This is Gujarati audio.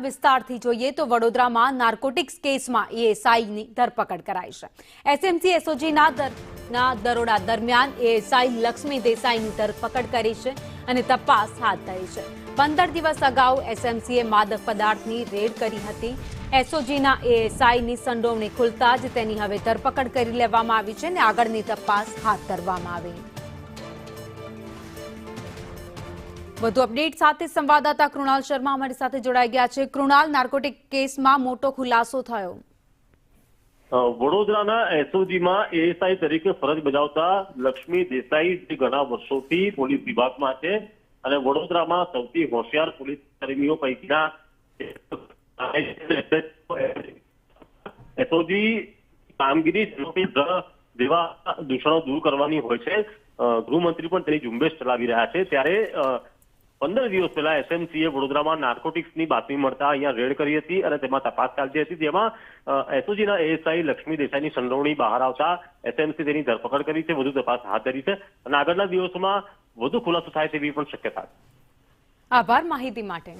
વિસ્તારથી જોઈએ તો વડોદરામાં નાર્કોટિક્સ કેસમાં એએસઆઈની ધરપકડ કરાઈ છે। એસએમસી એસઓજીના દરોડા દરમિયાન એએસઆઈ લક્ષ્મી દેસાઈની ધરપકડ કરી છે અને તપાસ હાથ ધરી છે। 15 દિવસ અગાઉ એસએમસીએ માદક પદાર્થની રેડ કરી હતી। એસઓજીના એએસઆઈની સંડોવણી ખુલતા જ તેની હવે ધરપકડ કરી લેવામાં આવી છે અને આગળની તપાસ હાથ ધરવામાં આવી। વધુ અપડેટ સાથે સંવાદદાતા કૃણાલ શર્મા અમારી સાથે જોડાઈ ગયા છે। કૃણાલ, નાર્કોટિક કેસમાં મોટો ખુલાસો થયો। વડોદરાના એસઓજીમાં એએસઆઈ તરીકે ફરજ બજાવતા લક્ષ્મી દેસાઈ જે ઘણા વર્ષોથી પોલીસ વિભાગમાં છે અને વડોદરામાં સૌથી હોશિયાર પોલીસ કર્મીઓ પૈકીના એસઓજી કામગીરી જેવા દૂષણો દૂર કરવાની હોય છે। ગૃહમંત્રી પણ તેની ઝુંબેશ ચલાવી રહ્યા છે। ત્યારે 15 દિવસ પહેલા એસએમસીએ વડોદરામાં નાર્કોટિક્સની બાતમી મળતા અહીંયા રેડ કરી હતી અને તેમાં તપાસ ચાલતી હતી। જેમાં એસઓજીના એએસઆઈ લક્ષ્મી દેસાઈની સંડોવણી બહાર આવતા એસએમસી તેની ધરપકડ કરી છે, વધુ તપાસ હાથ ધરી છે અને આગળના દિવસોમાં વધુ ખુલાસો થાય તેવી પણ શક્યતા છે। આભાર માહિતી માટે।